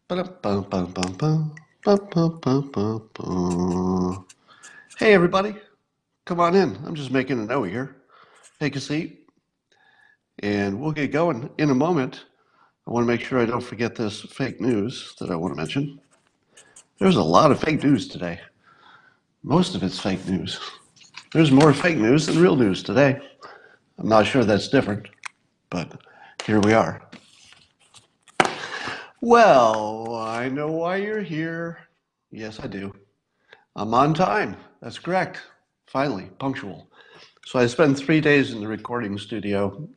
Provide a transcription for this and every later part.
Hey, everybody, come on in. I'm just making a note here. Take a seat, and we'll get going in a moment. I want to make sure I don't forget this fake news that I want to mention. There's a lot of fake news today. Most of it's fake news. There's more fake news than real news today. I'm not sure that's different, but here we are. Well, I know why you're here. Yes, I do. I'm on time. That's correct. Finally, punctual. So I spent 3 days in the recording studio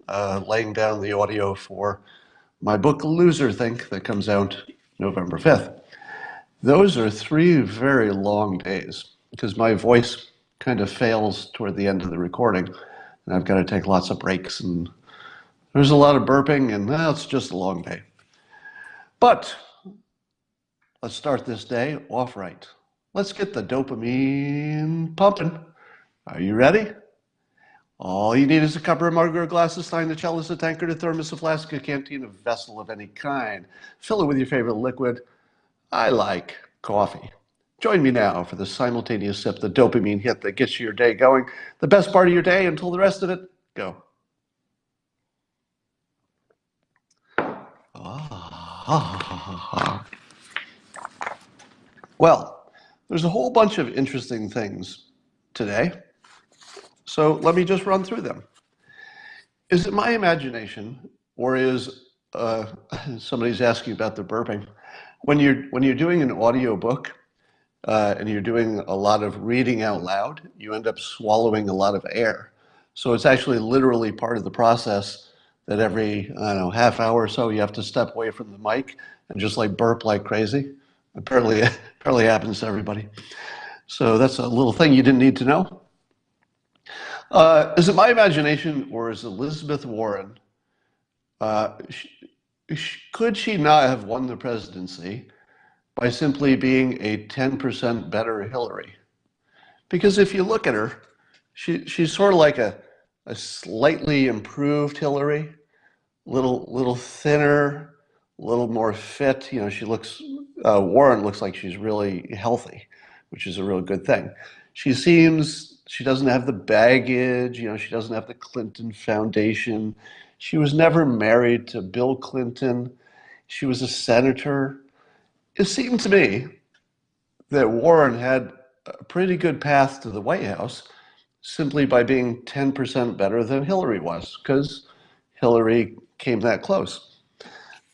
laying down the audio for my book Loser Think that comes out November 5th. Those are 3 very long days because my voice kind of fails toward the end of the recording and I've got to take lots of breaks and there's a lot of burping and it's just a long day. But let's start this day off right. Let's get the dopamine pumping. Are you ready? All you need is a cup or a mug or a glass, a stein, a chalice, a tankard, a thermos, a flask, a canteen, a vessel of any kind. Fill it with your favorite liquid. I like coffee. Join me now for the simultaneous sip, the dopamine hit that gets your day going. The best part of your day until the rest of it, go. Well, there's a whole bunch of interesting things today. So let me just run through them. Is it my imagination, or is somebody's asking about the burping? When you're doing an audio book and you're doing a lot of reading out loud, you end up swallowing a lot of air. So it's actually literally part of the process that every, I don't know, half hour or so you have to step away from the mic and just like burp like crazy. Apparently happens to everybody. So that's a little thing you didn't need to know. Is it my imagination, or is Elizabeth Warren, uh, could she not have won the presidency by simply being a 10% better Hillary? Because if you look at her, she's sort of like a slightly improved Hillary, little thinner, a little more fit. You know, Warren looks like she's really healthy, which is a real good thing. She doesn't have the baggage, you know, she doesn't have the Clinton Foundation. She was never married to Bill Clinton. She was a senator. It seemed to me that Warren had a pretty good path to the White House simply by being 10% better than Hillary was, because Hillary came that close.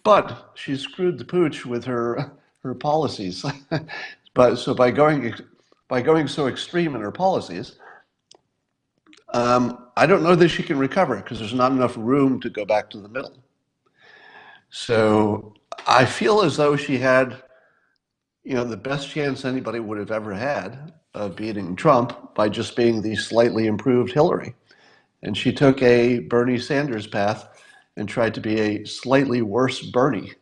But she screwed the pooch with her policies. But so by going so extreme in her policies, I don't know that she can recover because there's not enough room to go back to the middle. So I feel as though she had, you know, the best chance anybody would have ever had of beating Trump by just being the slightly improved Hillary. And she took a Bernie Sanders path and tried to be a slightly worse Bernie.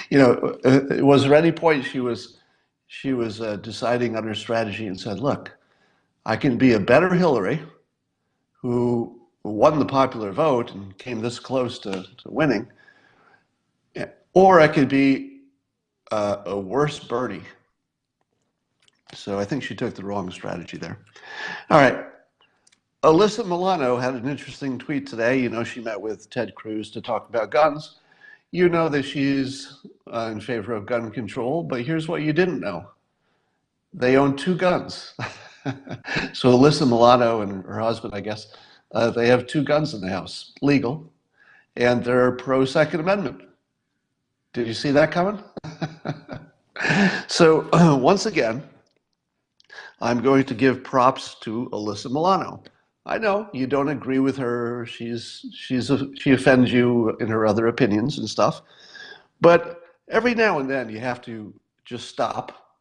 You know, was there any point she was deciding on her strategy and said, "Look, I can be a better Hillary, who won the popular vote and came this close to winning, or I could be a worse Bernie." So I think she took the wrong strategy there. All right. Alyssa Milano had an interesting tweet today. You know, she met with Ted Cruz to talk about guns. You know that she's in favor of gun control, but here's what you didn't know. They own 2 guns. So Alyssa Milano and her husband, I guess, they have 2 guns in the house, legal, and they're pro Second Amendment. Did you see that coming? So once again, I'm going to give props to Alyssa Milano. I know you don't agree with her. She offends you in her other opinions and stuff. But every now and then you have to just stop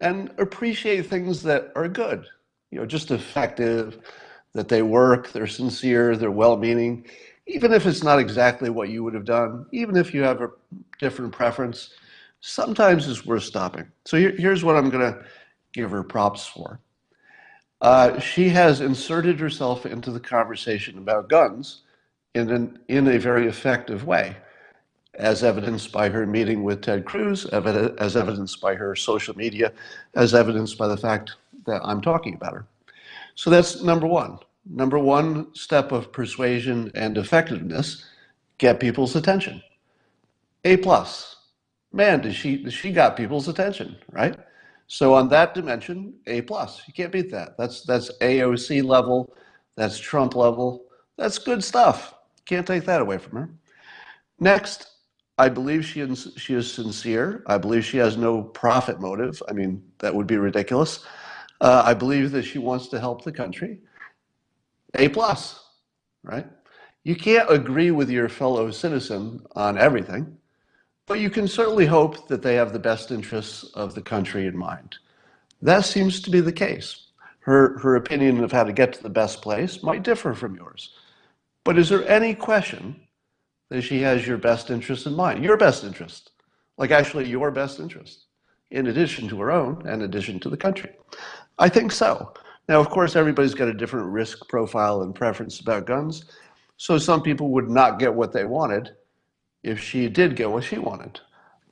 and appreciate things that are good, you know, just effective, that they work, they're sincere, they're well-meaning, even if it's not exactly what you would have done, even if you have a different preference, sometimes it's worth stopping. So here's what I'm going to give her props for. She has inserted herself into the conversation about guns in a very effective way. as evidenced by her meeting with Ted Cruz, as evidenced by her social media, as evidenced by the fact that I'm talking about her. So that's number one. Number one step of persuasion and effectiveness, get people's attention. A plus. Man, does she got people's attention, right? So on that dimension, A plus. You can't beat that. That's AOC level, that's Trump level. That's good stuff. Can't take that away from her. Next, I believe she is sincere. I believe she has no profit motive. I mean, that would be ridiculous. I believe that she wants to help the country. A plus, right? You can't agree with your fellow citizen on everything, but you can certainly hope that they have the best interests of the country in mind. That seems to be the case. Her opinion of how to get to the best place might differ from yours. But is there any question that she has your best interest in mind? Your best interest, like actually your best interest, in addition to her own, and in addition to the country? I think so. Now, of course, everybody's got a different risk profile and preference about guns. So some people would not get what they wanted if she did get what she wanted.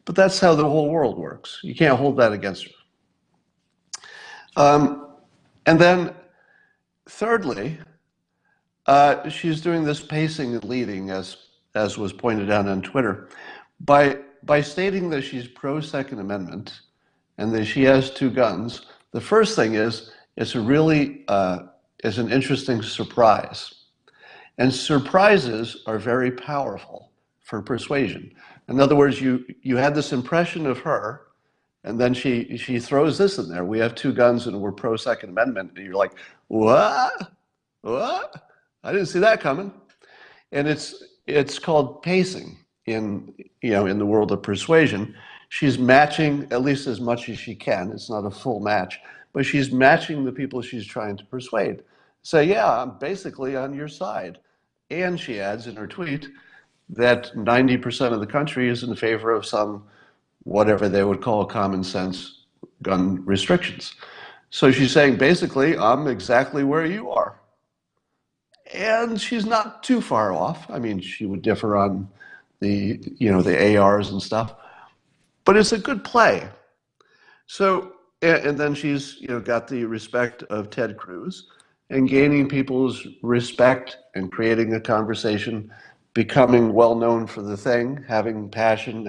But that's how the whole world works. You can't hold that against her. And then, thirdly, she's doing this pacing and leading, as was pointed out on Twitter, by stating that she's pro-Second Amendment and that she has 2 guns. The first thing is, it's an interesting surprise. And surprises are very powerful for persuasion. In other words, you had this impression of her, and then she throws this in there. We have 2 guns and we're pro-Second Amendment. And you're like, what? What? I didn't see that coming. And it's called pacing in the world of persuasion. She's matching at least as much as she can. It's not a full match, but she's matching the people she's trying to persuade. Say, yeah, I'm basically on your side. And she adds in her tweet that 90% of the country is in favor of some, whatever they would call common sense gun restrictions. So she's saying, basically, I'm exactly where you are. And she's not too far off. I mean, she would differ on the ARs and stuff, but it's a good play. So, and then she's got the respect of Ted Cruz, and gaining people's respect and creating a conversation, becoming well known for the thing, having passion,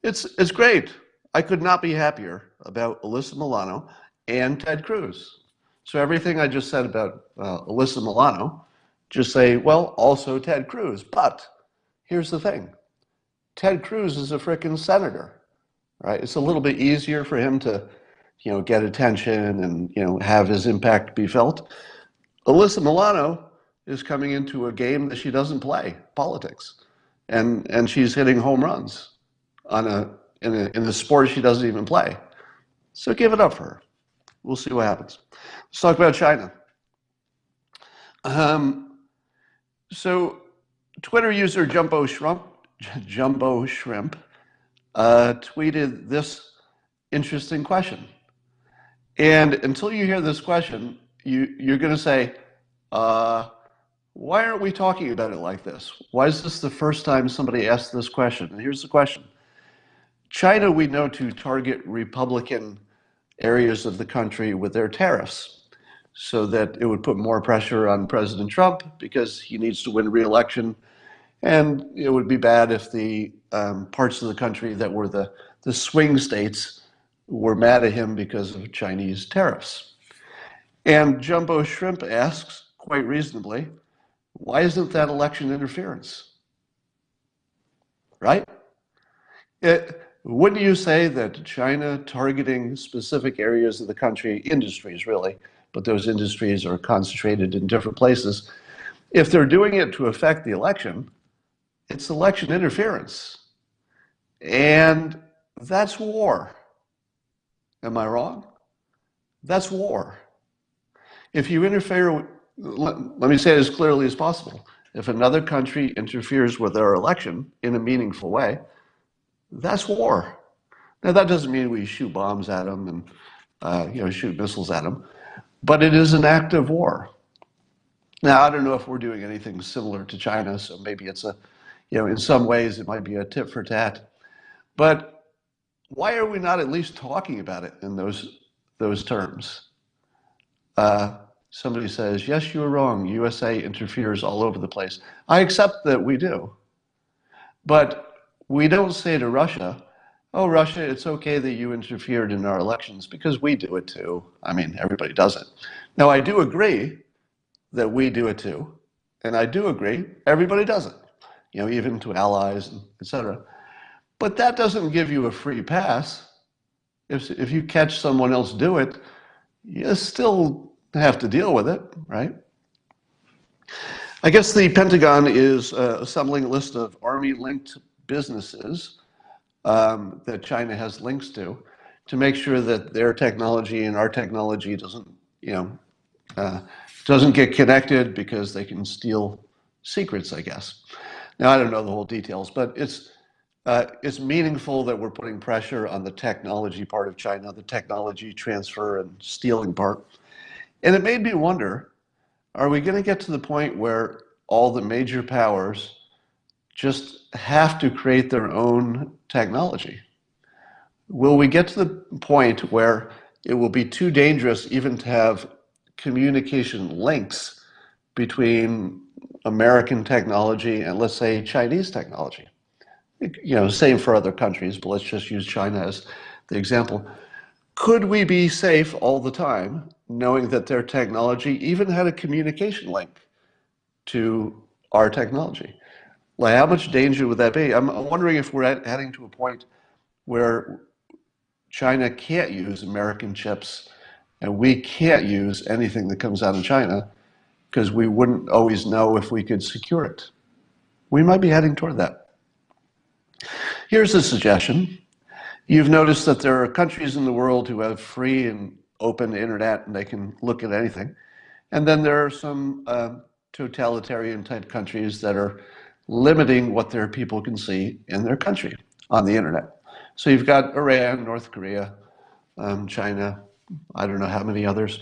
it's great. I could not be happier about Alyssa Milano and Ted Cruz. So everything I just said about Alyssa Milano, just say, well, also Ted Cruz. But here's the thing. Ted Cruz is a frickin' senator, right? It's a little bit easier for him to, get attention and, have his impact be felt. Alyssa Milano is coming into a game that she doesn't play, politics. And she's hitting home runs in a sport she doesn't even play. So give it up for her. We'll see what happens. Let's talk about China. So Twitter user Jumbo Shrimp tweeted this interesting question. And until you hear this question, you're going to say, why aren't we talking about it like this? Why is this the first time somebody asked this question? And here's the question. China, we know, to target Republican areas of the country with their tariffs so that it would put more pressure on President Trump because he needs to win re-election. And it would be bad if the parts of the country that were the swing states were mad at him because of Chinese tariffs. And Jumbo Shrimp asks, quite reasonably, why isn't that election interference? Right? Wouldn't you say that China targeting specific areas of the country, industries really, but those industries are concentrated in different places, if they're doing it to affect the election, it's election interference. And that's war. Am I wrong? That's war. If you interfere, let me say it as clearly as possible. If another country interferes with our election in a meaningful way, that's war. Now, that doesn't mean we shoot bombs at them and shoot missiles at them, but it is an act of war. Now, I don't know if we're doing anything similar to China, so maybe it's In some ways it might be a tit for tat. But why are we not at least talking about it in those terms? Somebody says, yes, you were wrong. USA interferes all over the place. I accept that we do. But we don't say to Russia, oh, Russia, it's okay that you interfered in our elections because we do it too. I mean, everybody does it. Now, I do agree that we do it too. And I do agree everybody does it, even to allies, et cetera. But that doesn't give you a free pass. If you catch someone else do it, you still have to deal with it, right? I guess the Pentagon is assembling a list of Army-linked businesses that China has links to make sure that their technology and our technology doesn't get connected because they can steal secrets, I guess. Now, I don't know the whole details, but it's meaningful that we're putting pressure on the technology part of China, the technology transfer and stealing part. And it made me wonder, are we going to get to the point where all the major powers just have to create their own technology? Will we get to the point where it will be too dangerous even to have communication links between American technology and, let's say, Chinese technology? Same for other countries, but let's just use China as the example. Could we be safe all the time knowing that their technology even had a communication link to our technology? Like, how much danger would that be? I'm wondering if we're heading to a point where China can't use American chips and we can't use anything that comes out of China because we wouldn't always know if we could secure it. We might be heading toward that. Here's a suggestion. You've noticed that there are countries in the world who have free and open internet and they can look at anything. And then there are some totalitarian type countries that are limiting what their people can see in their country on the internet. So you've got Iran, North Korea, China, I don't know how many others.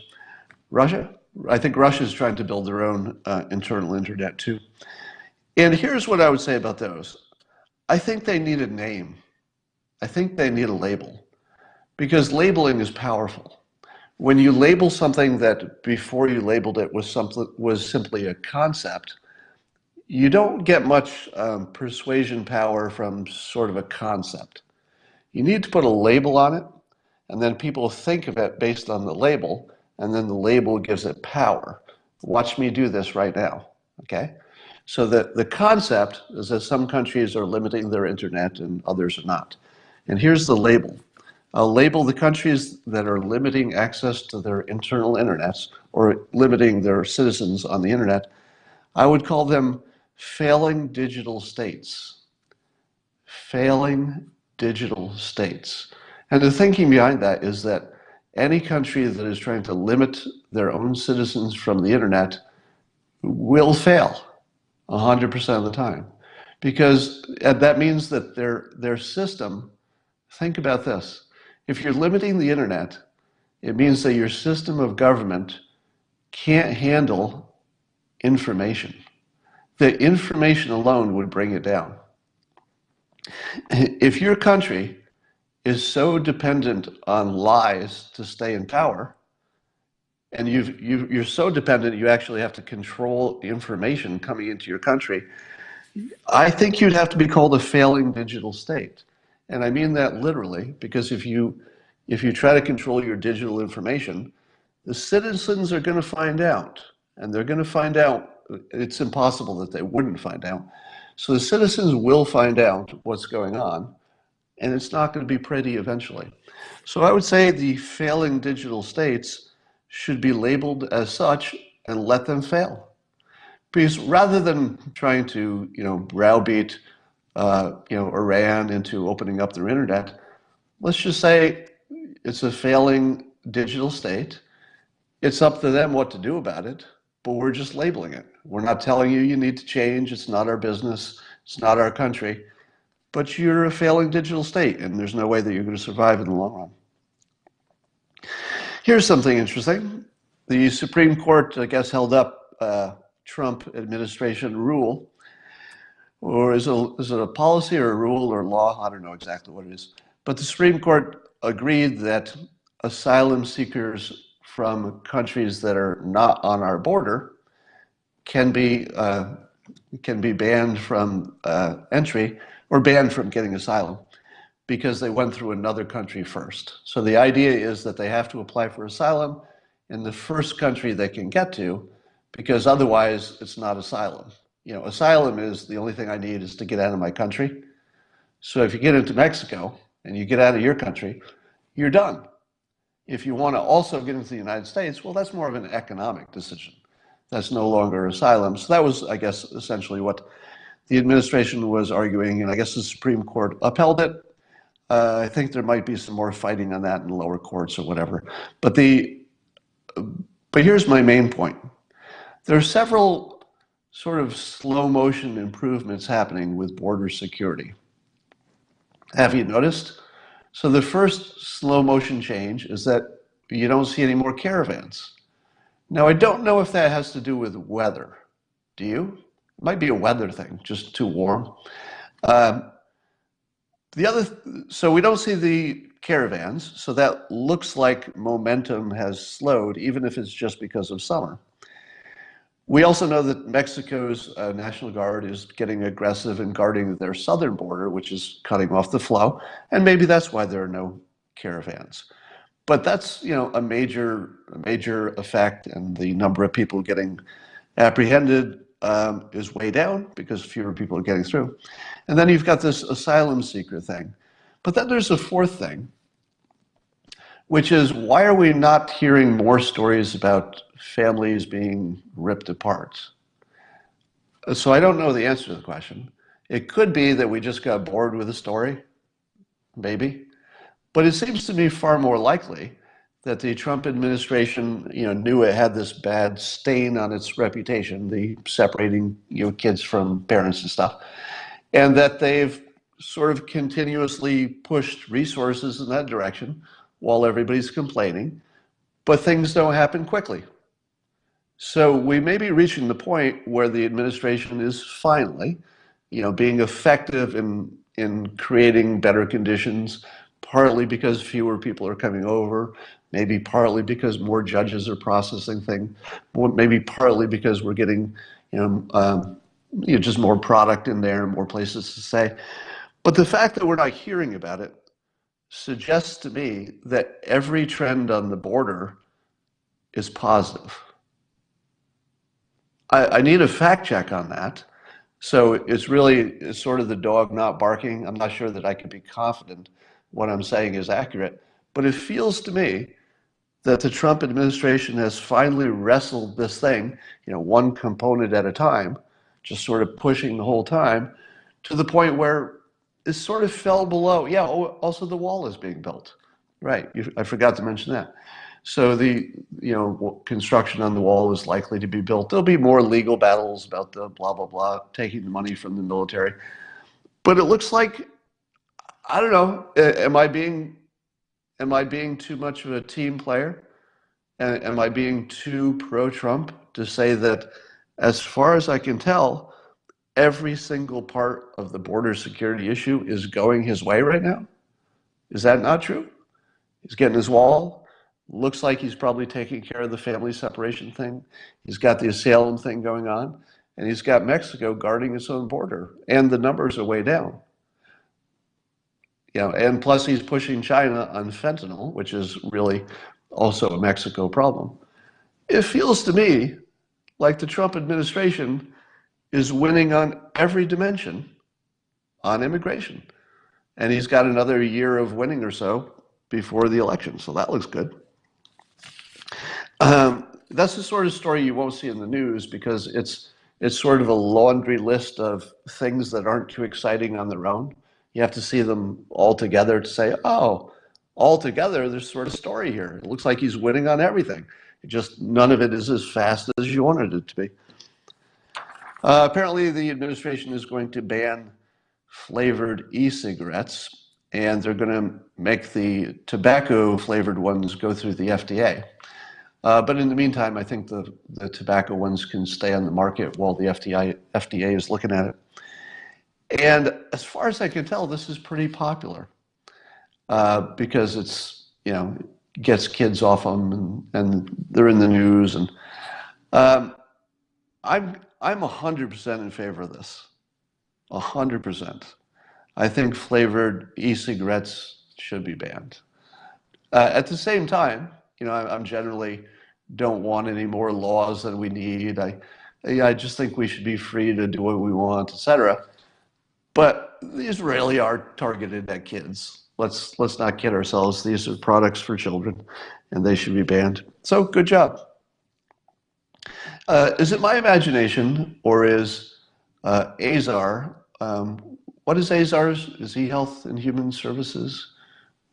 Russia? I think Russia's trying to build their own internal internet too. And here's what I would say about those. I think they need a name. I think they need a label, because labeling is powerful. When you label something that before you labeled it was simply a concept, you don't get much persuasion power from sort of a concept. You need to put a label on it, and then people think of it based on the label, and then the label gives it power. Watch me do this right now, okay? So the concept is that some countries are limiting their internet and others are not. And here's the label. I'll label the countries that are limiting access to their internal internets or limiting their citizens on the internet. I would call them failing digital states. Failing digital states. And the thinking behind that is that any country that is trying to limit their own citizens from the internet will fail 100% of the time. Because that means that their system, think about this. If you're limiting the internet, it means that your system of government can't handle information. The information alone would bring it down. If your country is so dependent on lies to stay in power, and you're so dependent you actually have to control the information coming into your country, I think you'd have to be called a failing digital state. And I mean that literally, because if you try to control your digital information, the citizens are going to find out, and they're going to find out. It's impossible that they wouldn't find out. So the citizens will find out what's going on, and it's not going to be pretty eventually. So I would say the failing digital states should be labeled as such and let them fail. Because rather than trying to, browbeat, Iran into opening up their internet, let's just say it's a failing digital state. It's up to them what to do about it, but we're just labeling it. We're not telling you need to change. It's not our business. It's not our country. But you're a failing digital state, and there's no way that you're going to survive in the long run. Here's something interesting. The Supreme Court, I guess, held up Trump administration rule or is it a policy or a rule or law? I don't know exactly what it is. But the Supreme Court agreed that asylum seekers from countries that are not on our border can be banned from entry or banned from getting asylum because they went through another country first. So the idea is that they have to apply for asylum in the first country they can get to, because otherwise it's not asylum. You know, asylum is the only thing I need is to get out of my country. So if you get into Mexico and you get out of your country, you're done. If you want to also get into the United States, well, that's more of an economic decision. That's no longer asylum. So that was, I guess, essentially what the administration was arguing, and I guess the Supreme Court upheld it. I think there might be some more fighting on that in lower courts or whatever. But here's my main point. There are several sort of slow motion improvements happening with border security. Have you noticed? So the first slow motion change is that you don't see any more caravans. Now, I don't know if that has to do with weather. Do you? It might be a weather thing, just too warm. So we don't see the caravans, so that looks like momentum has slowed, even if it's just because of summer. We also know that Mexico's National Guard is getting aggressive in guarding their southern border, which is cutting off the flow, and maybe that's why there are no caravans. But that's, you know, a major effect, and the number of people getting apprehended is way down because fewer people are getting through. And then you've got this asylum seeker thing. But then there's a fourth thing, which is, why are we not hearing more stories about families being ripped apart? So I don't know the answer to the question. It could be that we just got bored with the story, maybe. But it seems to me far more likely that the Trump administration, you know, knew it had this bad stain on its reputation, the separating, you know, kids from parents and stuff, and that they've sort of continuously pushed resources in that direction while everybody's complaining, but things don't happen quickly. So we may be reaching the point where the administration is finally, you know, being effective in creating better conditions, partly because fewer people are coming over, maybe partly because more judges are processing things, maybe partly because we're getting, just more product in there, more places to stay. But the fact that we're not hearing about it suggests to me that every trend on the border is positive. I need a fact check on that. So it's sort of the dog not barking. I'm not sure that I can be confident what I'm saying is accurate, but it feels to me that the Trump administration has finally wrestled this thing, you know, one component at a time, just sort of pushing the whole time to the point where it sort of fell below. Yeah, also the wall is being built. Right, I forgot to mention that. So the, you know, construction on the wall is likely to be built. There'll be more legal battles about the blah, blah, blah, taking the money from the military. But it looks like, I don't know, am I being too much of a team player? And am I being too pro-Trump to say that, as far as I can tell, every single part of the border security issue is going his way right now? Is that not true? He's getting his wall. Looks like he's probably taking care of the family separation thing. He's got the asylum thing going on, and he's got Mexico guarding its own border, and the numbers are way down. You know, and plus he's pushing China on fentanyl, which is really also a Mexico problem. It feels to me like the Trump administration is winning on every dimension on immigration. And he's got another year of winning or so before the election, so that looks good. That's the sort of story you won't see in the news because it's sort of a laundry list of things that aren't too exciting on their own. You have to see them all together to say, oh, all together, there's sort of story here. It looks like he's winning on everything. Just none of it is as fast as you wanted it to be. Apparently, the administration is going to ban flavored e-cigarettes, and they're going to make the tobacco-flavored ones go through the FDA. But in the meantime, I think the tobacco ones can stay on the market while the FDA is looking at it. And as far as I can tell, this is pretty popular because it's, gets kids off them and they're in the news. And um, I'm 100% in favor of this. 100%. I think flavored e-cigarettes should be banned. At the same time, I'm generally don't want any more laws than we need. I just think we should be free to do what we want, etc. But these really are targeted at kids. Let's not kid ourselves. These are products for children, and they should be banned. So good job. Is it my imagination, or is Azar? What is Azar's? Is he Health and Human Services?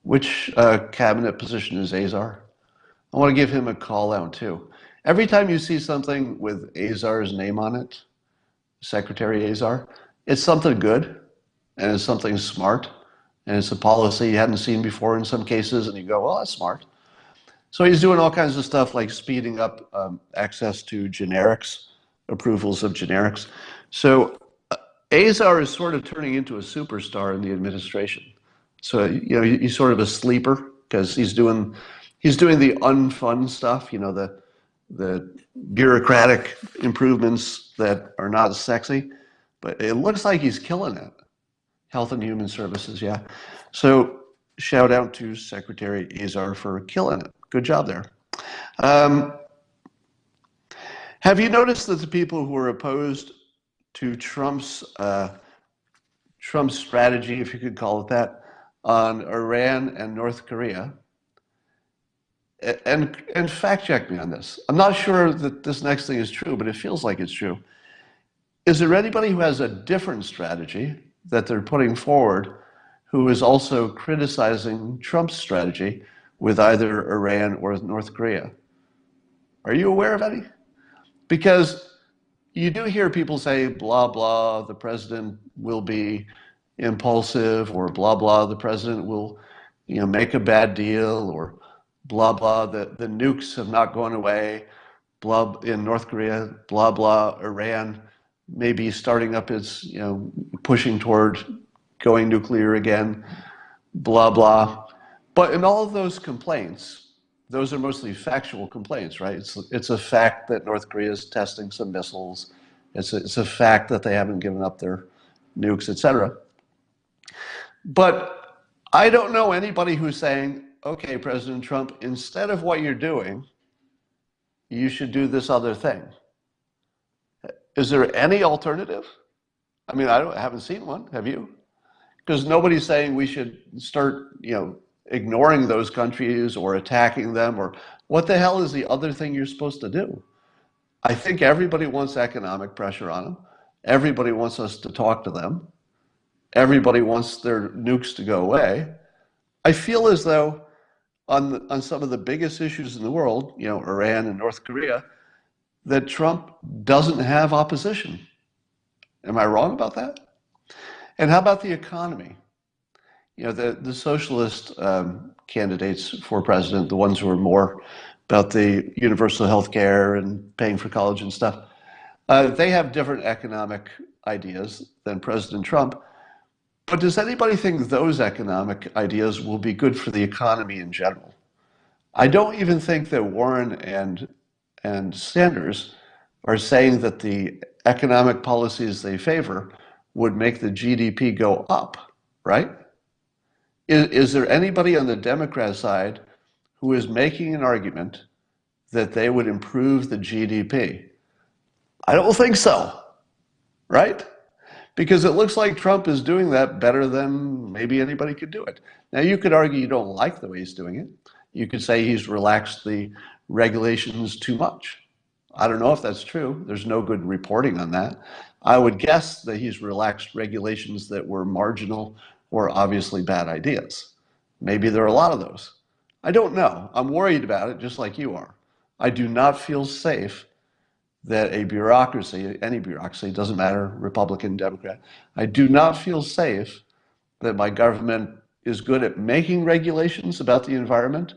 Which cabinet position is Azar? I want to give him a call out too. Every time you see something with Azar's name on it, Secretary Azar, it's something good and it's something smart and it's a policy you hadn't seen before in some cases, and you go, well, that's smart. So he's doing all kinds of stuff like speeding up access to generics, approvals of generics. So Azar is sort of turning into a superstar in the administration. So he's sort of a sleeper because he's doing the unfun stuff. The bureaucratic improvements that are not sexy, but it looks like he's killing it. Health and Human Services, yeah. So shout out to Secretary Azar for killing it. Good job there. Have you noticed that the people who are opposed to Trump's strategy, if you could call it that, on Iran and North Korea, and fact check me on this. I'm not sure that this next thing is true, but it feels like it's true. Is there anybody who has a different strategy that they're putting forward who is also criticizing Trump's strategy with either Iran or North Korea? Are you aware of any? Because you do hear people say, blah, blah, the president will be impulsive, or blah, blah, the president will make a bad deal, or blah, blah, the nukes have not gone away, blah, in North Korea, blah, blah, Iran maybe starting up its, pushing toward going nuclear again, blah, blah. But in all of those complaints, those are mostly factual complaints, right? It's a fact that North Korea is testing some missiles. It's a fact that they haven't given up their nukes, etc. But I don't know anybody who's saying, okay, President Trump, instead of what you're doing, you should do this other thing. Is there any alternative? I mean, I haven't seen one. Have you? Because nobody's saying we should start, ignoring those countries or attacking them, or what the hell is the other thing you're supposed to do? I think everybody wants economic pressure on them. Everybody wants us to talk to them. Everybody wants their nukes to go away. I feel as though on some of the biggest issues in the world, Iran and North Korea, that Trump doesn't have opposition. Am I wrong about that? And how about the economy? The socialist candidates for president, the ones who are more about the universal health care and paying for college and stuff, they have different economic ideas than President Trump. But does anybody think those economic ideas will be good for the economy in general? I don't even think that Warren and Sanders are saying that the economic policies they favor would make the GDP go up, right? Is there anybody on the Democrat side who is making an argument that they would improve the GDP? I don't think so, right? Because it looks like Trump is doing that better than maybe anybody could do it. Now, you could argue you don't like the way he's doing it. You could say he's relaxed the regulations too much. I don't know if that's true. There's no good reporting on that. I would guess that he's relaxed regulations that were marginal or obviously bad ideas. Maybe there are a lot of those. I don't know. I'm worried about it just like you are. I do not feel safe that a bureaucracy, any bureaucracy, doesn't matter, Republican, Democrat, I do not feel safe that my government is good at making regulations about the environment,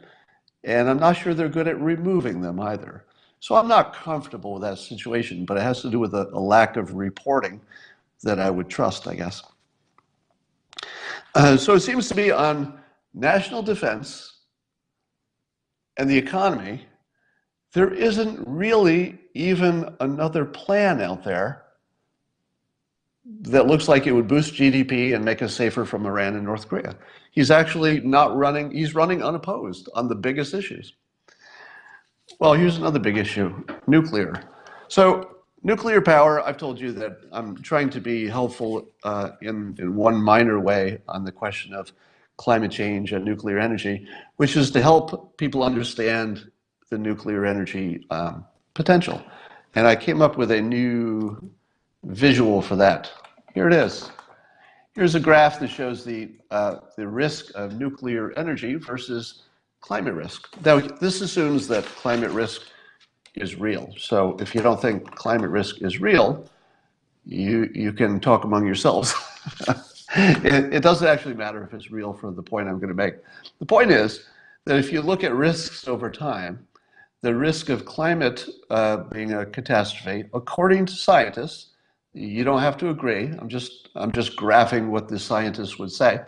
and I'm not sure they're good at removing them either. So I'm not comfortable with that situation, but it has to do with a lack of reporting that I would trust, I guess. So it seems to be on national defense and the economy, there isn't really even another plan out there that looks like it would boost GDP and make us safer from Iran and North Korea. He's actually not running, he's running unopposed on the biggest issues. Well, here's another big issue, nuclear. So nuclear power, I've told you that I'm trying to be helpful in one minor way on the question of climate change and nuclear energy, which is to help people understand the nuclear energy potential. And I came up with a new visual for that. Here it is. Here's a graph that shows the risk of nuclear energy versus climate risk. Now, this assumes that climate risk is real. So if you don't think climate risk is real, you can talk among yourselves. It doesn't actually matter if it's real for the point I'm going to make. The point is that if you look at risks over time, the risk of climate being a catastrophe, according to scientists, you don't have to agree, I'm just graphing what the scientists would say,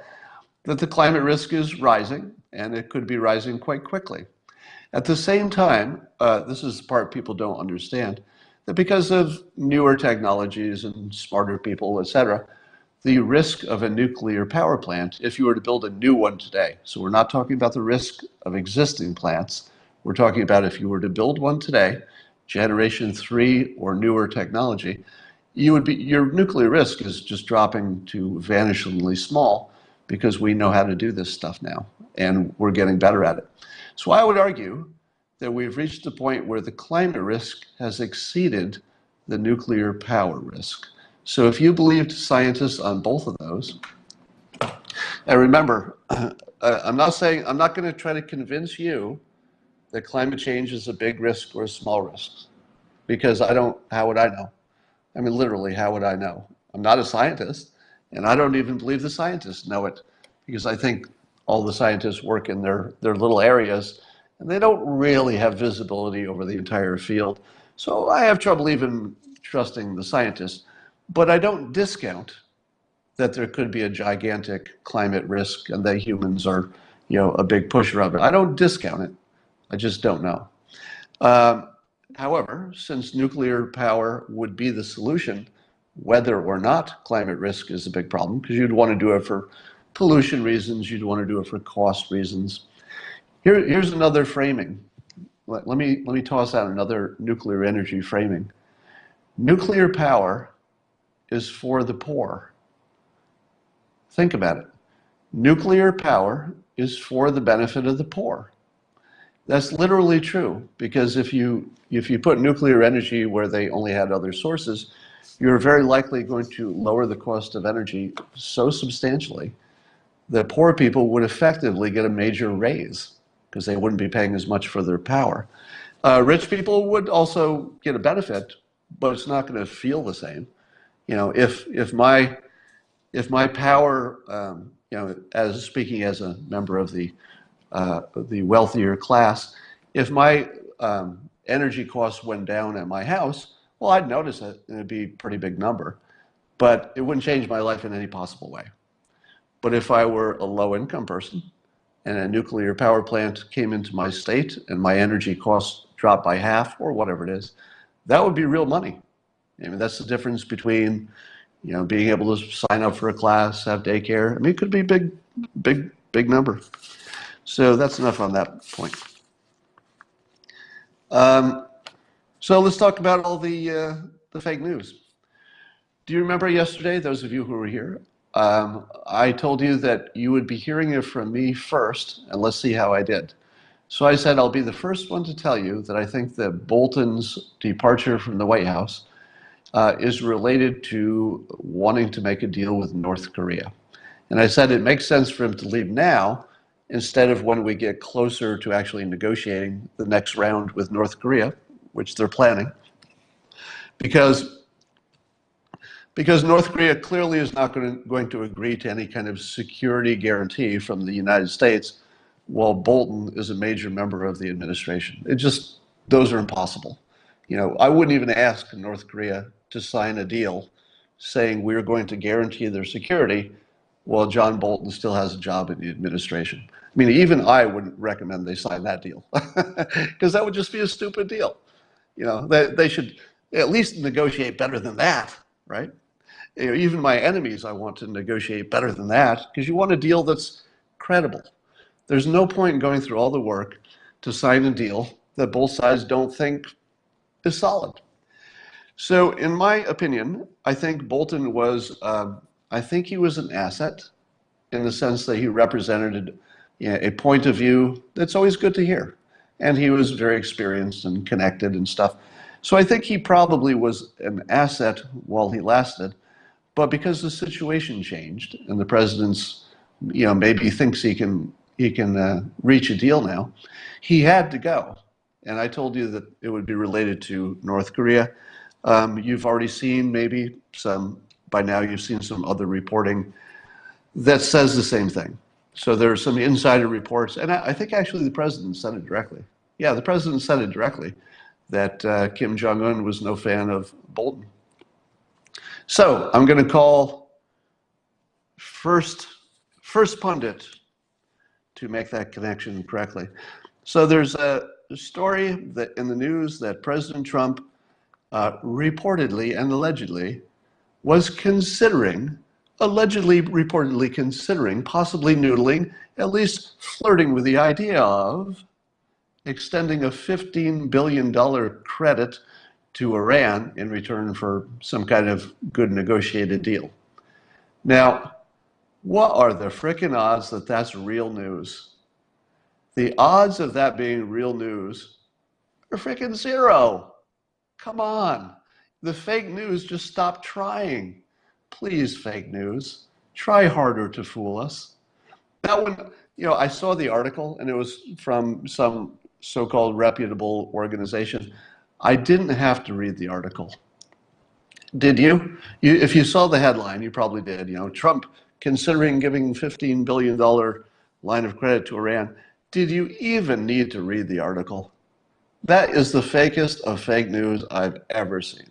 that the climate risk is rising, and it could be rising quite quickly. At the same time, this is the part people don't understand, that because of newer technologies and smarter people, et cetera, the risk of a nuclear power plant, if you were to build a new one today, so we're not talking about the risk of existing plants, we're talking about if you were to build one today, generation 3 or newer technology, your nuclear risk is just dropping to vanishingly small because we know how to do this stuff now and we're getting better at it. So I would argue that we've reached a point where the climate risk has exceeded the nuclear power risk. So if you believed scientists on both of those, and remember, I'm not going to try to convince you that climate change is a big risk or a small risk, because how would I know? I mean, literally, how would I know? I'm not a scientist, and I don't even believe the scientists know it, because I think all the scientists work in their little areas, and they don't really have visibility over the entire field. So I have trouble even trusting the scientists. But I don't discount that there could be a gigantic climate risk and that humans are, a big pusher of it. I don't discount it. I just don't know. However, since nuclear power would be the solution, whether or not climate risk is a big problem, because you'd want to do it for pollution reasons, you'd want to do it for cost reasons. Here's another framing. Let me toss out another nuclear energy framing. Nuclear power is for the poor. Think about it. Nuclear power is for the benefit of the poor. That's literally true, because if you put nuclear energy where they only had other sources, you're very likely going to lower the cost of energy so substantially that poor people would effectively get a major raise because they wouldn't be paying as much for their power. Rich people would also get a benefit, but it's not going to feel the same. If my power, as speaking as a member of the wealthier class, if my energy costs went down at my house, well, I'd notice it, and it'd be a pretty big number, but it wouldn't change my life in any possible way. But if I were a low-income person and a nuclear power plant came into my state and my energy costs dropped by half or whatever it is, that would be real money. I mean, that's the difference between, being able to sign up for a class, have daycare. I mean, it could be a big number. So that's enough on that point. So let's talk about all the fake news. Do you remember yesterday, those of you who were here, I told you that you would be hearing it from me first, and let's see how I did. So I said I'll be the first one to tell you that I think that Bolton's departure from the White House is related to wanting to make a deal with North Korea. And I said it makes sense for him to leave now instead of when we get closer to actually negotiating the next round with North Korea, which they're planning, because North Korea clearly is not going to agree to any kind of security guarantee from the United States while Bolton is a major member of the administration. Those are impossible. I wouldn't even ask North Korea to sign a deal saying we're going to guarantee their security while John Bolton still has a job in the administration. I mean, even I wouldn't recommend they sign that deal because that would just be a stupid deal. They should at least negotiate better than that, right? Even my enemies, I want to negotiate better than that because you want a deal that's credible. There's no point in going through all the work to sign a deal that both sides don't think is solid. So, in my opinion, I think Bolton was, I think he was an asset in the sense that he represented a point of view that's always good to hear. And he was very experienced and connected and stuff. So I think he probably was an asset while he lasted. But because the situation changed and the president's, maybe thinks he can reach a deal now, he had to go. And I told you that it would be related to North Korea. You've already seen maybe by now you've seen some other reporting that says the same thing. So there are some insider reports, and I think actually the president said it directly. Yeah, the president said it directly, that Kim Jong-un was no fan of Bolton. So I'm going to call first pundit to make that connection correctly. So there's a story that in the news that President Trump reportedly and allegedly was reportedly considering, possibly noodling, at least flirting with the idea of extending a $15 billion credit to Iran in return for some kind of good negotiated deal. Now, what are the frickin' odds that that's real news? The odds of that being real news are frickin' zero. Come on. The fake news, just stop trying. Please, fake news, try harder to fool us. That one, I saw the article and it was from some so-called reputable organization. I didn't have to read the article. Did you? If you saw the headline, you probably did. Trump considering giving $15 billion line of credit to Iran. Did you even need to read the article? That is the fakest of fake news I've ever seen.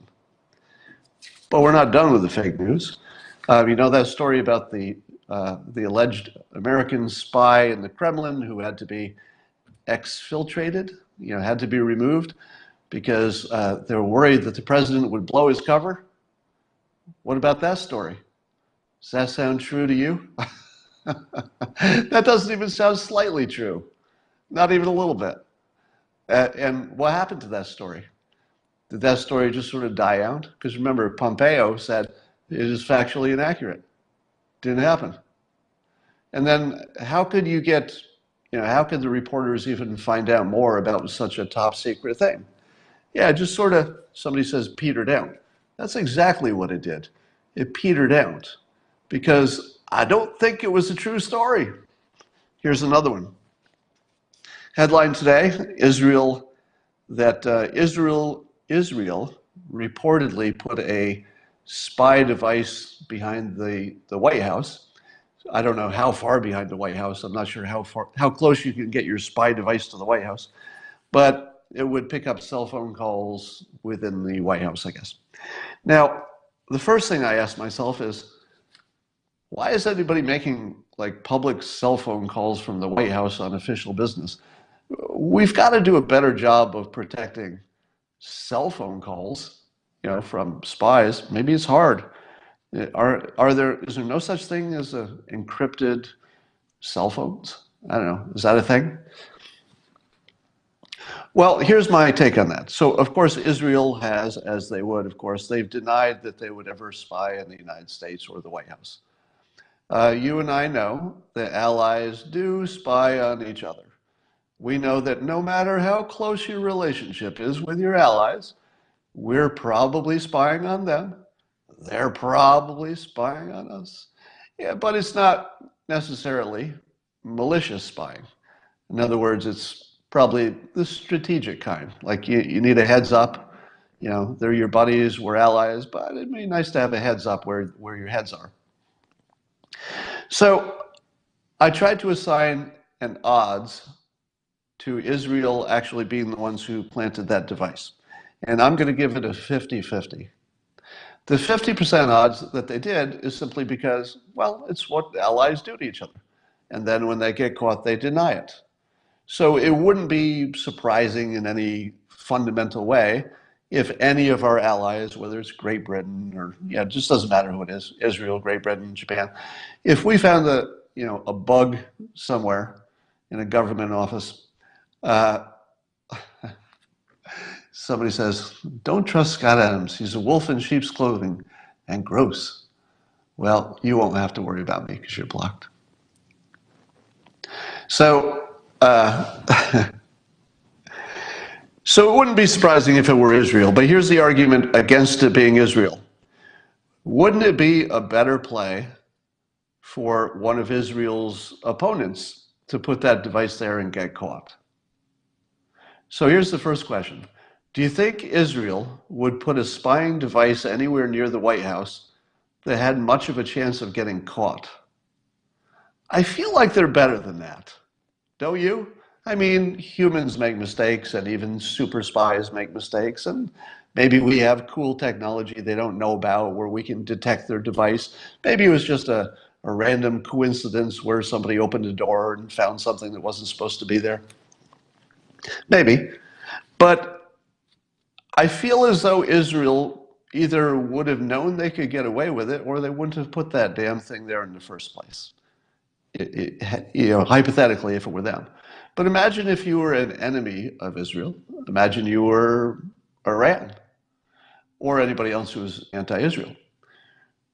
But we're not done with the fake news. You know that story about the alleged American spy in the Kremlin who had to be exfiltrated, had to be removed because they were worried that the president would blow his cover? What about that story? Does that sound true to you? That doesn't even sound slightly true. Not even a little bit. And what happened to that story? Did that story just sort of die out? Because remember, Pompeo said it is factually inaccurate. Didn't happen. And then how could you get, how could the reporters even find out more about such a top secret thing? Yeah, just sort of, somebody says petered out. That's exactly what it did. It petered out because I don't think it was a true story. Here's another one. Headline today, Israel reportedly put a spy device behind the White House. I don't know how far behind the White House. I'm not sure how close you can get your spy device to the White House, but it would pick up cell phone calls within the White House, I guess. Now, the first thing I ask myself is, why is anybody making public cell phone calls from the White House on official business? We've got to do a better job of protecting cell phone calls, from spies. Maybe it's hard. Is there no such thing as encrypted cell phones? I don't know. Is that a thing? Well, here's my take on that. So, of course, Israel has, as they would, of course, they've denied that they would ever spy on the United States or the White House. You and I know that allies do spy on each other. We know that no matter how close your relationship is with your allies, we're probably spying on them. They're probably spying on us. Yeah, but it's not necessarily malicious spying. In other words, it's probably the strategic kind. Like you need a heads up. They're your buddies, we're allies, but it'd be nice to have a heads up where your heads are. So I tried to assign an odds to Israel actually being the ones who planted that device. And I'm going to give it a 50-50. The 50% odds that they did is simply because, well, it's what allies do to each other. And then when they get caught, they deny it. So it wouldn't be surprising in any fundamental way if any of our allies, whether it's Great Britain or, yeah, it just doesn't matter who it is, Israel, Great Britain, Japan, if we found a bug somewhere in a government office, uh, somebody says, don't trust Scott Adams. He's a wolf in sheep's clothing and gross. Well, you won't have to worry about me because you're blocked. So, so it wouldn't be surprising if it were Israel, but here's the argument against it being Israel. Wouldn't it be a better play for one of Israel's opponents to put that device there and get caught? So here's the first question. Do you think Israel would put a spying device anywhere near the White House that had much of a chance of getting caught? I feel like they're better than that. Don't you? I mean, humans make mistakes, and even super spies make mistakes, and maybe we have cool technology they don't know about where we can detect their device. Maybe it was just a random coincidence where somebody opened a door and found something that wasn't supposed to be there. Maybe. But I feel as though Israel either would have known they could get away with it, or they wouldn't have put that damn thing there in the first place. Hypothetically, if it were them. But imagine if you were an enemy of Israel. Imagine you were Iran or anybody else who was anti-Israel.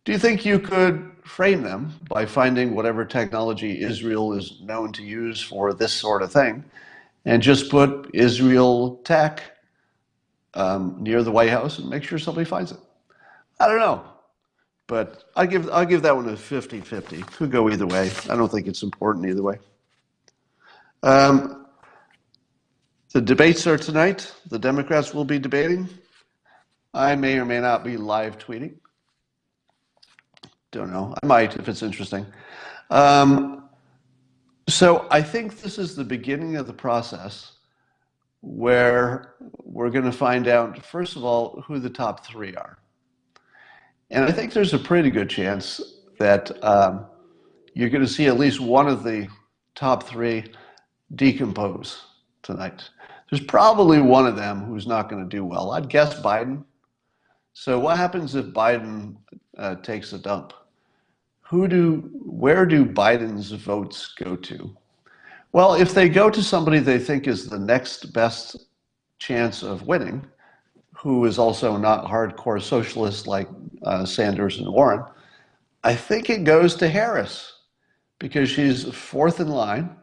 Do you think you could frame them by finding whatever technology Israel is known to use for this sort of thing and just put Israel tech near the White House and make sure somebody finds it? I don't know. But I'll give that one a 50-50. Could go either way. I don't think it's important either way. The debates are tonight. The Democrats will be debating. I may or may not be live tweeting. Don't know. I might if it's interesting. So I think this is the beginning of the process where we're going to find out, first of all, who the top three are. And I think there's a pretty good chance that you're going to see at least one of the top three decompose tonight. There's probably one of them who's not going to do well. I'd guess Biden. So what happens if Biden takes a dump? Where do Biden's votes go to? Well, if they go to somebody they think is the next best chance of winning, who is also not hardcore socialist like Sanders and Warren, I think it goes to Harris because she's fourth in line.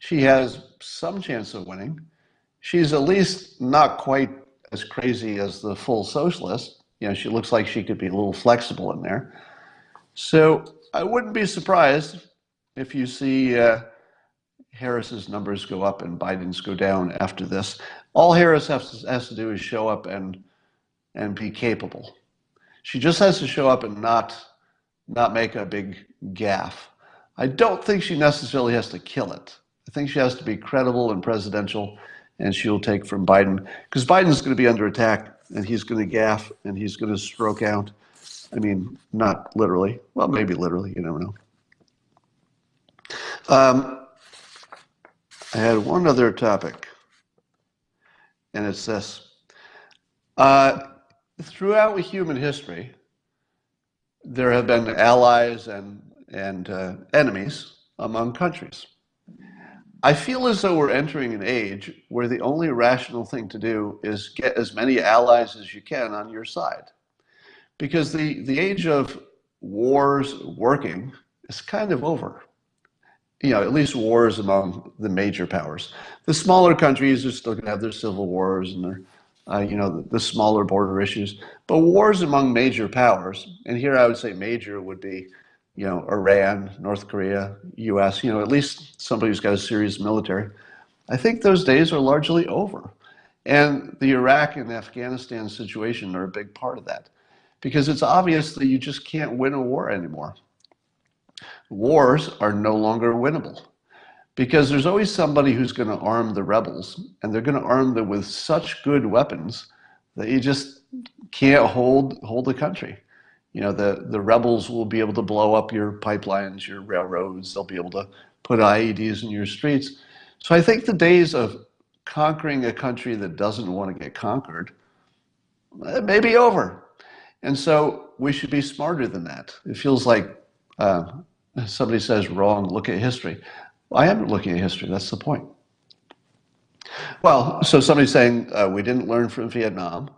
She has some chance of winning. She's at least not quite as crazy as the full socialist. She looks like she could be a little flexible in there. So I wouldn't be surprised if you see Harris's numbers go up and Biden's go down after this. All Harris has to do is show up and be capable. She just has to show up and not make a big gaffe. I don't think she necessarily has to kill it. I think she has to be credible and presidential, and she'll take from Biden, because Biden's going to be under attack, and he's going to gaffe, and he's going to stroke out. I mean, not literally. Well, maybe literally. You never know. I had one other topic, and it's this. Throughout human history, there have been allies and enemies among countries. I feel as though we're entering an age where the only rational thing to do is get as many allies as you can on your side. Because the age of wars working is kind of over. At least wars among the major powers. The smaller countries are still going to have their civil wars and their, the smaller border issues. But wars among major powers, and here I would say major would be, Iran, North Korea, US, at least somebody who's got a serious military. I think those days are largely over. And the Iraq and Afghanistan situation are a big part of that. Because it's obvious that you just can't win a war anymore. Wars are no longer winnable because there's always somebody who's going to arm the rebels, and they're going to arm them with such good weapons that you just can't hold the country. You know, the rebels will be able to blow up your pipelines, your railroads. They'll be able to put IEDs in your streets. So I think the days of conquering a country that doesn't want to get conquered may be over. And so we should be smarter than that. It feels like uh, somebody says wrong, look at history. I am looking at history. That's the point. Well, so somebody's saying we didn't learn from Vietnam,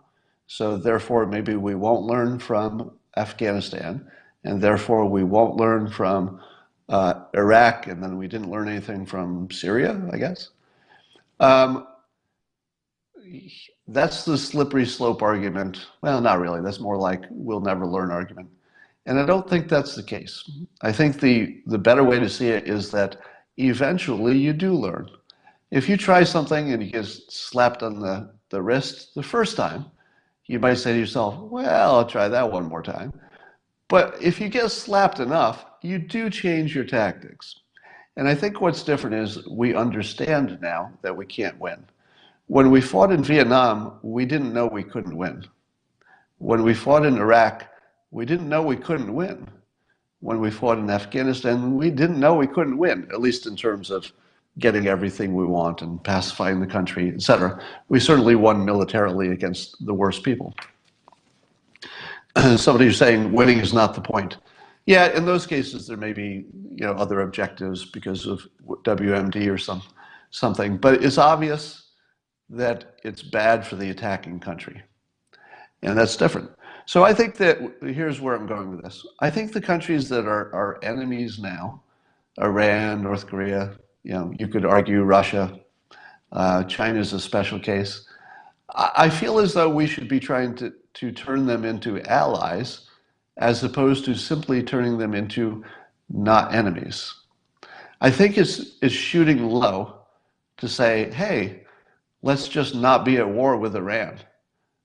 so therefore maybe we won't learn from Afghanistan, and therefore we won't learn from Iraq, and then we didn't learn anything from Syria, I guess. Um, that's the slippery slope argument. Well, not really. That's more like we'll never learn argument. And I don't think that's the case. I think the better way to see it is that eventually you do learn. If you try something and you get slapped on the wrist the first time, you might say to yourself, well, I'll try that one more time. But if you get slapped enough, you do change your tactics. And I think what's different is we understand now that we can't win. When we fought in Vietnam, we didn't know we couldn't win. When we fought in Iraq, we didn't know we couldn't win. When we fought in Afghanistan, we didn't know we couldn't win, at least in terms of getting everything we want and pacifying the country, etc. We certainly won militarily against the worst people. Somebody who's saying winning is not the point. Yeah, in those cases there may be other objectives because of WMD or something, but it's obvious that it's bad for the attacking country, and that's different. So I think that here's where I'm going with this. I think the countries that are our enemies now, Iran, North Korea, you could argue Russia, China's a special case. I feel as though we should be trying to turn them into allies as opposed to simply turning them into not enemies. I think it's shooting low to say, hey, let's just not be at war with Iran.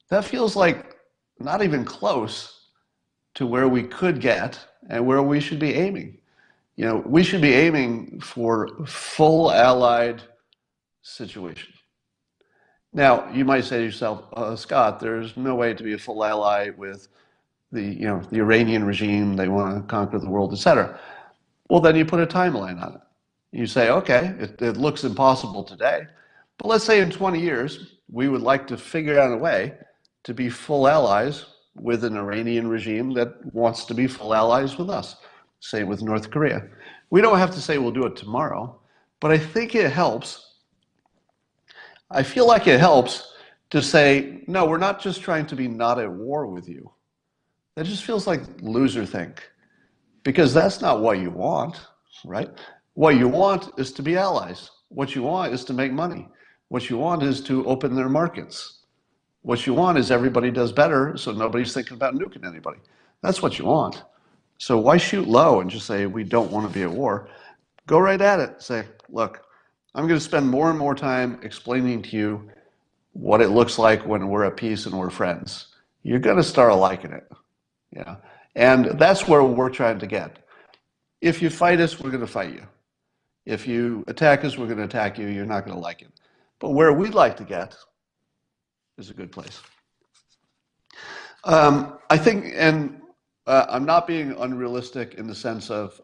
That feels like not even close to where we could get and where we should be aiming. We should be aiming for full allied situation. Now, you might say to yourself, Scott, there's no way to be a full ally with the Iranian regime. They want to conquer the world, etc. Well, then you put a timeline on it. You say, okay, it looks impossible today, but let's say in 20 years, we would like to figure out a way to be full allies with an Iranian regime that wants to be full allies with us. Same with North Korea. We don't have to say we'll do it tomorrow, but I think it helps. I feel like it helps to say, no, we're not just trying to be not at war with you. That just feels like loser think, because that's not what you want, right? What you want is to be allies. What you want is to make money. What you want is to open their markets. What you want is everybody does better, so nobody's thinking about nuking anybody. That's what you want. So why shoot low and just say we don't want to be at war? Go right at it. Say, look, I'm going to spend more and more time explaining to you what it looks like when we're at peace and we're friends. You're going to start liking it. Yeah. And that's where we're trying to get. If you fight us, we're going to fight you. If you attack us, we're going to attack you. You're not going to like it. But where we'd like to get is a good place. I think, and I'm not being unrealistic in the sense of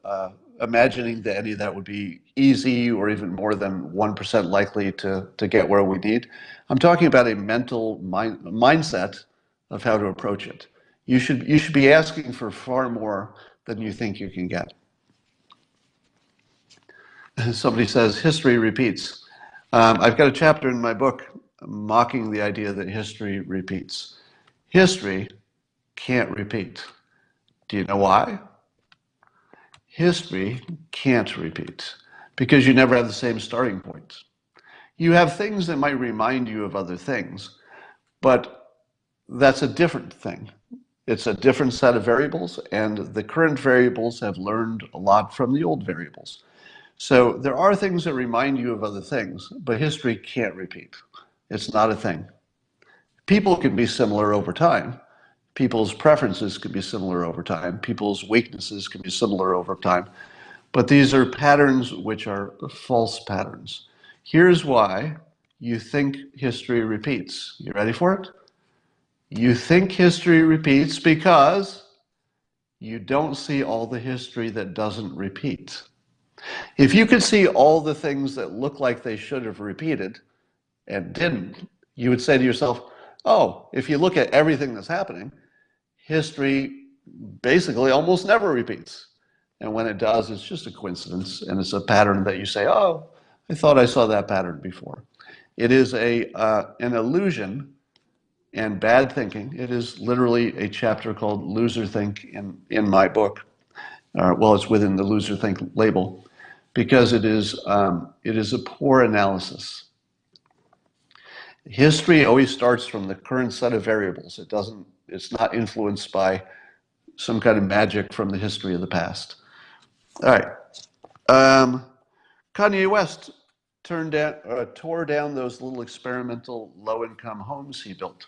imagining that any of that would be easy or even more than 1% likely to get where we need. I'm talking about a mental mindset of how to approach it. You should be asking for far more than you think you can get. Somebody says history repeats. I've got a chapter in my book mocking the idea that history repeats. History can't repeat. Do you know why? History can't repeat because you never have the same starting point. You have things that might remind you of other things, but that's a different thing. It's a different set of variables, and the current variables have learned a lot from the old variables. So there are things that remind you of other things, but history can't repeat. It's not a thing. People can be similar over time. People's preferences can be similar over time. People's weaknesses can be similar over time. But these are patterns which are false patterns. Here's why you think history repeats. You ready for it? You think history repeats because you don't see all the history that doesn't repeat. If you could see all the things that look like they should have repeated and didn't, you would say to yourself, oh, if you look at everything that's happening, history basically almost never repeats. And when it does, it's just a coincidence, and it's a pattern that you say, oh, I thought I saw that pattern before. It is an illusion and bad thinking. It is literally a chapter called Loser Think in my book. Well, it's within the Loser Think label, because it is a poor analysis. History always starts from the current set of variables. It's not influenced by some kind of magic from the history of the past. All right. Kanye West tore down those little experimental low-income homes he built.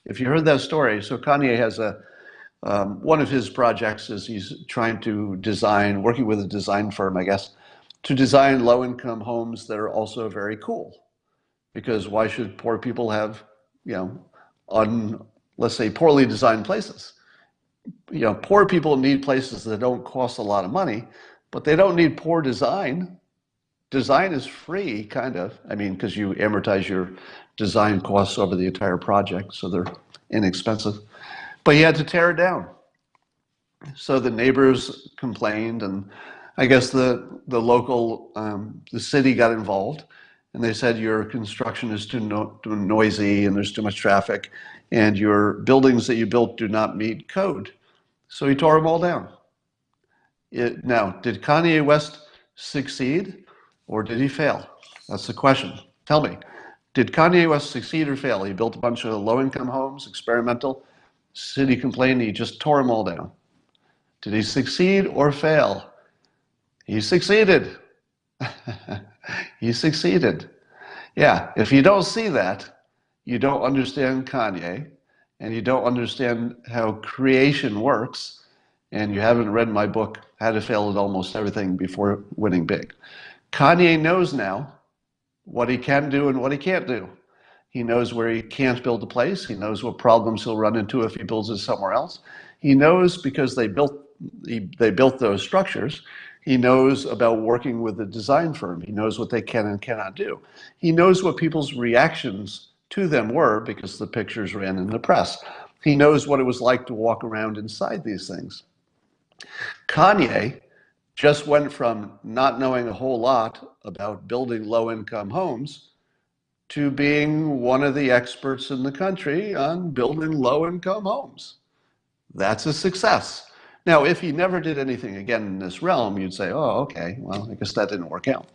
If you heard that story, so Kanye has one of his projects is he's trying to design, working with a design firm, I guess, to design low-income homes that are also very cool. Because why should poor people have, let's say, poorly designed places? Poor people need places that don't cost a lot of money, but they don't need poor design. Design is free, kind of. I mean, because you amortize your design costs over the entire project, so they're inexpensive. But he had to tear it down. So the neighbors complained, and I guess the local, the city got involved, and they said your construction is too noisy and there's too much traffic, and your buildings that you built do not meet code. So he tore them all down. Now, did Kanye West succeed or did he fail? That's the question. Tell me, did Kanye West succeed or fail? He built a bunch of low-income homes, experimental. City complained, he just tore them all down. Did he succeed or fail? He succeeded. He succeeded. Yeah, if you don't see that, you don't understand Kanye, and you don't understand how creation works, and you haven't read my book, How to Fail at Almost Everything Before Winning Big. Kanye knows now what he can do and what he can't do. He knows where he can't build a place. He knows what problems he'll run into if he builds it somewhere else. He knows because they built those structures. He knows about working with a design firm. He knows what they can and cannot do. He knows what people's reactions to them were because the pictures ran in the press. He knows what it was like to walk around inside these things. Kanye just went from not knowing a whole lot about building low-income homes to being one of the experts in the country on building low-income homes. That's a success. Now, if he never did anything again in this realm, you'd say, oh, okay, well, I guess that didn't work out.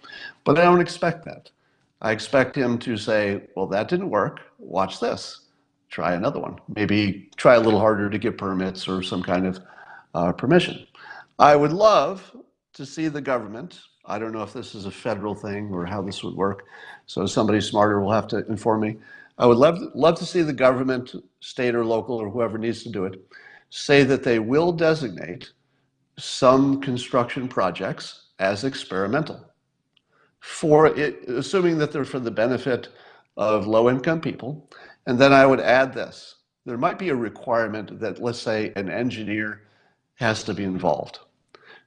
But I don't expect that. I expect him to say, well, that didn't work. Watch this. Try another one. Maybe try a little harder to get permits or some kind of permission. I would love to see the government. I don't know if this is a federal thing or how this would work. So somebody smarter will have to inform me. I would love to see the government, state or local or whoever needs to do it, say that they will designate some construction projects as experimental, assuming that they're for the benefit of low-income people. And then I would add this. There might be a requirement that, let's say, an engineer has to be involved.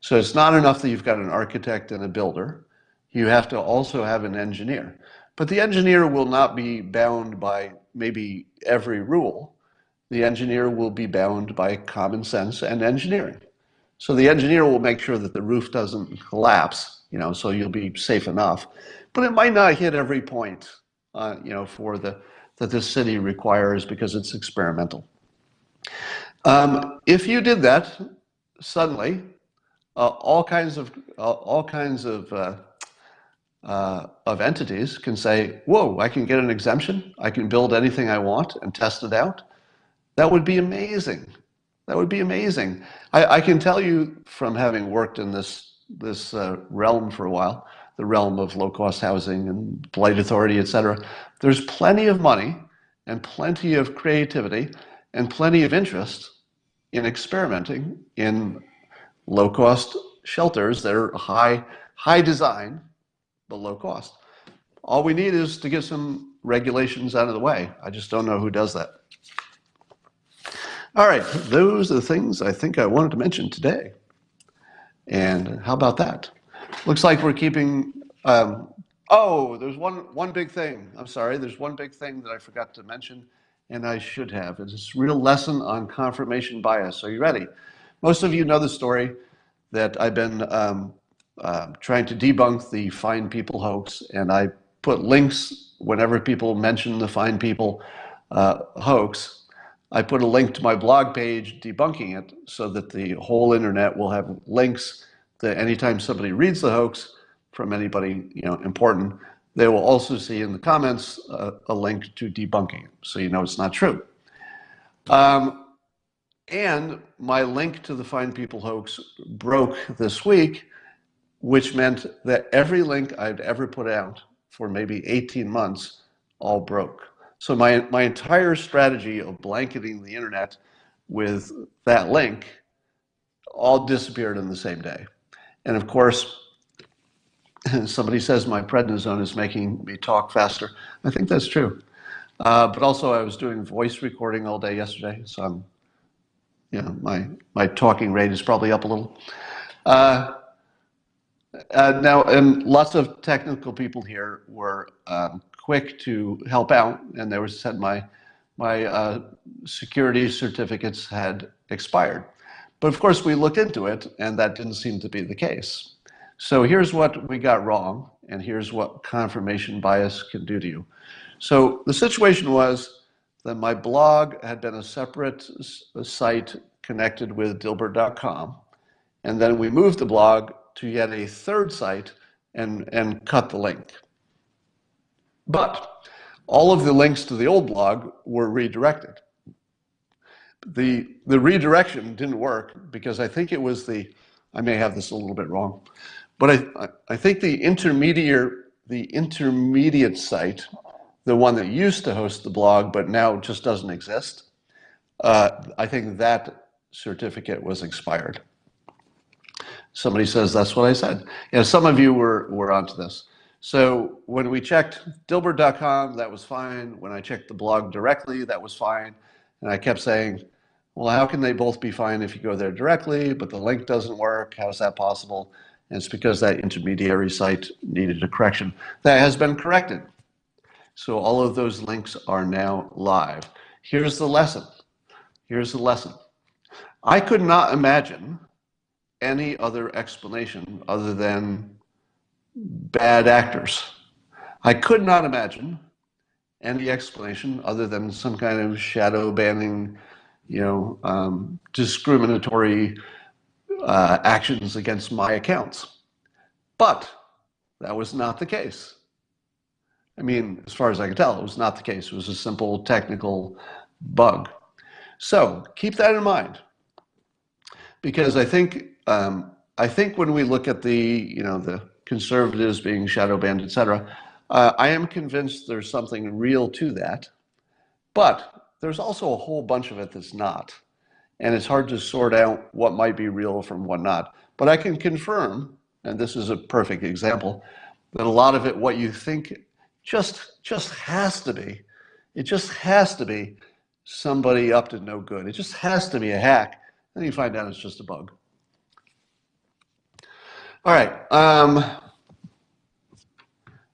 So it's not enough that you've got an architect and a builder. You have to also have an engineer. But the engineer will not be bound by maybe every rule. The engineer will be bound by common sense and engineering. So the engineer will make sure that the roof doesn't collapse, so you'll be safe enough. But it might not hit every point, that the city requires because it's experimental. If you did that, suddenly, all kinds of entities can say, whoa, I can get an exemption. I can build anything I want and test it out. That would be amazing. That would be amazing. I can tell you from having worked in this realm for a while, the realm of low-cost housing and blight authority, et cetera, there's plenty of money and plenty of creativity and plenty of interest in experimenting in low-cost shelters that are high design, but low cost. All we need is to get some regulations out of the way. I just don't know who does that. All right, those are the things I think I wanted to mention today. And how about that? Looks like we're keeping. Oh, there's one big thing. I'm sorry. There's one big thing that I forgot to mention, and I should have. It's this real lesson on confirmation bias. Are you ready? Most of you know the story that I've been trying to debunk the Fine People hoax, and I put links whenever people mention the Fine People hoax. I put a link to my blog page debunking it so that the whole internet will have links that anytime somebody reads the hoax from anybody important, they will also see in the comments a link to debunking it, so you know it's not true. And my link to the Fine People hoax broke this week, which meant that every link I'd ever put out for maybe 18 months all broke. So my entire strategy of blanketing the internet with that link all disappeared in the same day. And of course, somebody says my prednisone is making me talk faster. I think that's true. But also I was doing voice recording all day yesterday, so my talking rate is probably up a little. Now, and lots of technical people here were quick to help out, and they were said my security certificates had expired. But of course, we looked into it, and that didn't seem to be the case. So here's what we got wrong, and here's what confirmation bias can do to you. So the situation was that my blog had been a separate site connected with Dilbert.com, and then we moved the blog to yet a third site and cut the link. But all of the links to the old blog were redirected. The redirection didn't work because I think it was I may have this a little bit wrong, but I think the intermediate site, the one that used to host the blog but now just doesn't exist, I think that certificate was expired. Somebody says that's what I said. Some of you were onto this. So when we checked Dilbert.com, that was fine. When I checked the blog directly, that was fine. And I kept saying, well, how can they both be fine if you go there directly, but the link doesn't work? How is that possible? And it's because that intermediary site needed a correction. That has been corrected. So all of those links are now live. Here's the lesson. Here's the lesson. I could not imagine any other explanation other than bad actors. I could not imagine any explanation other than some kind of shadow banning, discriminatory actions against my accounts. But that was not the case. I mean, as far as I can tell, it was not the case. It was a simple technical bug. So keep that in mind, because I think when we look at the conservatives being shadow banned, etc., I am convinced there's something real to that, but there's also a whole bunch of it that's not, and it's hard to sort out what might be real from what not. But I can confirm, and this is a perfect example, that a lot of it, what you think, just has to be. It just has to be somebody up to no good. It just has to be a hack, and you find out it's just a bug. All right.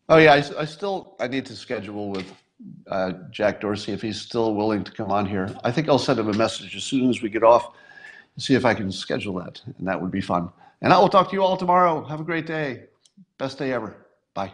Oh yeah, I need to schedule with Jack Dorsey if he's still willing to come on here. I think I'll send him a message as soon as we get off and see if I can schedule that, and that would be fun. And I will talk to you all tomorrow. Have a great day. Best day ever. Bye.